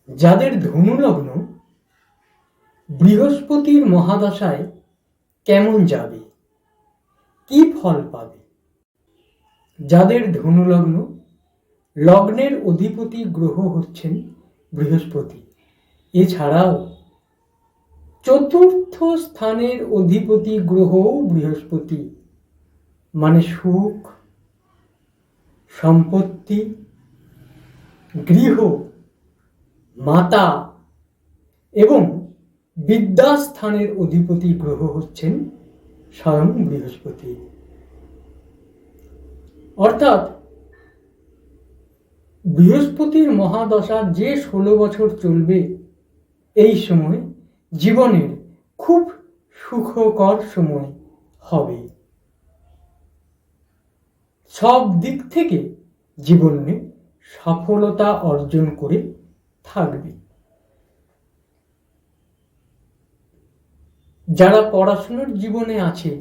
যাদের ধনু লগ্ন বৃহস্পতির মহাদশায় কেমন যাবে, কি ফল পাবে? যাদের ধনু লগ্ন, লগ্নের অধিপতি গ্রহ হচ্ছেন বৃহস্পতি। এছাড়াও চতুর্থ স্থানের অধিপতি গ্রহ বৃহস্পতি, মানে সুখ, সম্পত্তি, গৃহ, মাতা এবং বিদ্যাস্থানের অধিপতি গ্রহ হচ্ছেন স্বয়ং বৃহস্পতি। অর্থাৎ বৃহস্পতির মহাদশা যে 16 বছর চলবে, এই সময় জীবনের খুব সুখকর সময় হবে। সব দিক থেকে জীবনে সফলতা অর্জন করে থাকবে। যারা পড়াশোনার জীবনে আছে,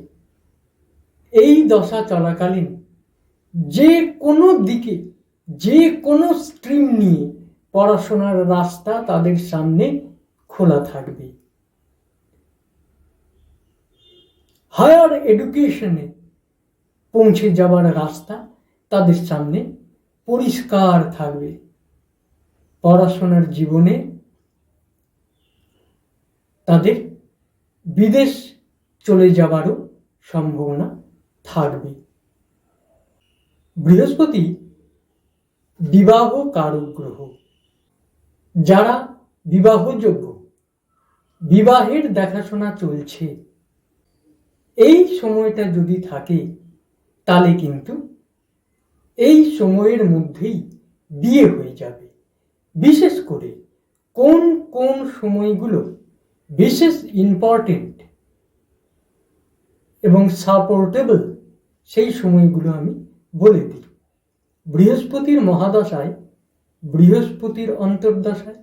এই দশা চলাকালীন যে কোনো দিকে, যে কোনো স্ট্রিম নিয়ে পড়াশোনার রাস্তা তাদের সামনে খোলা থাকবে। হায়ার এডুকেশনে পৌঁছে যাওয়ার রাস্তা তাদের সামনে পরিষ্কার থাকবে। পড়াশোনার জীবনে তাদের বিদেশ চলে যাওয়ারও সম্ভাবনা থাকবে। বৃহস্পতি বিবাহ কারক গ্রহ। যারা বিবাহযোগ্য, বিবাহের দেখাশোনা চলছে, এই সময়টা যদি থাকে তাহলে কিন্তু এই সময়ের মধ্যেই বিয়ে হয়ে যাবে। বিশেষ করে কোন কোন সময়গুলো বিশেষ ইম্পর্টেন্ট এবং সাপোর্টেবল, সেই সময়গুলো আমি বলে দিই। বৃহস্পতির মহাদশায়, বৃহস্পতির অন্তর্দশায়,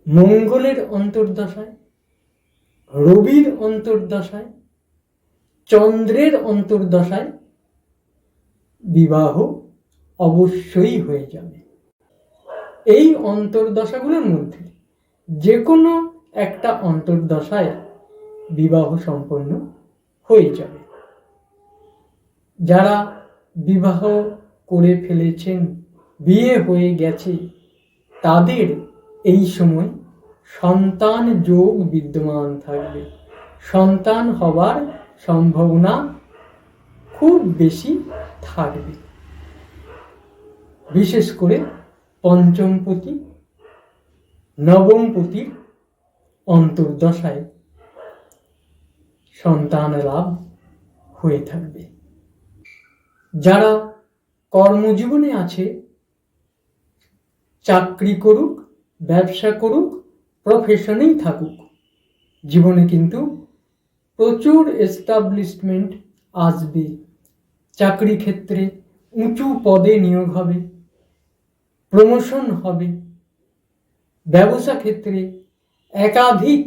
মঙ্গলের অন্তর্দশায়, রবির অন্তর্দশায়, চন্দ্রের অন্তর্দশায় বিবাহ অবশ্যই হয়ে যাবে। এই অন্তর্দশাগুলোর মধ্যে যে কোনো একটা অন্তর্দশায় বিবাহ সম্পন্ন হয়ে যাবে। যারা বিবাহ করে ফেলেছেন, বিয়ে হয়ে গেছে, তাদের এই সময় সন্তান যোগ বিদ্যমান থাকবে। সন্তান হবার সম্ভাবনা খুব বেশি থাকবে। বিশেষ করে পঞ্চমপতি, নবমপতির অন্তর্দশায় সন্তান লাভ হয়ে থাকবে। যারা কর্মজীবনে আছে, চাকরি করুক, ব্যবসা করুক, প্রফেশনেই থাকুক, জীবনে কিন্তু প্রচুর এস্টাবলিশমেন্ট আসবে। চাকরি ক্ষেত্রে উঁচু পদে নিয়োগ হবে, প্রমোশন হবে। ব্যবসা ক্ষেত্রে একাধিক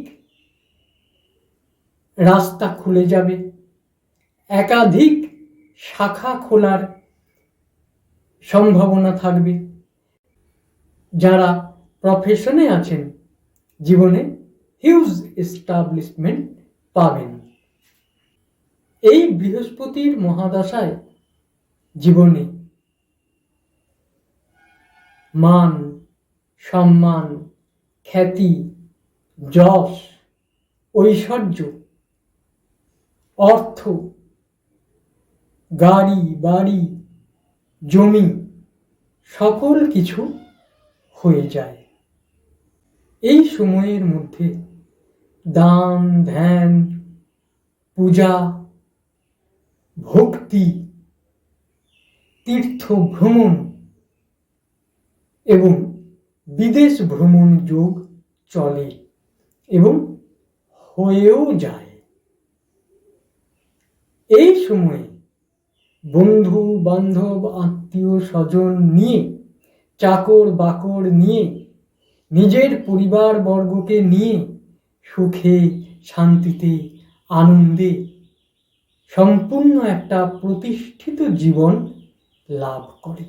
রাস্তা খুলে যাবে, একাধিক শাখা খোলার সম্ভাবনা থাকবে। যারা প্রফেশনে আছেন, জীবনে হিউজ এস্টাবলিশমেন্ট পাবেন। এই বৃহস্পতির মহাদশায় জীবনে মান, সম্মান, খ্যাতি, যশ, ঐশ্বর্য, অর্থ, গাড়ি, বাড়ি, জমি, সকল কিছু হয়ে যায়। এই সময়ের মধ্যে দান, ধ্যান, পূজা, ভক্তি, তীর্থ ভ্রমণ এবং বিদেশ ভ্রমণ যোগ চলে এবং হয়েও যায়। এই সময়ে বন্ধু বান্ধব, আত্মীয় স্বজন নিয়ে, চাকর বাকর নিয়ে, নিজের পরিবার বর্গকে নিয়ে সুখে, শান্তিতে, আনন্দে সম্পূর্ণ একটা প্রতিষ্ঠিত জীবন লাভ করে।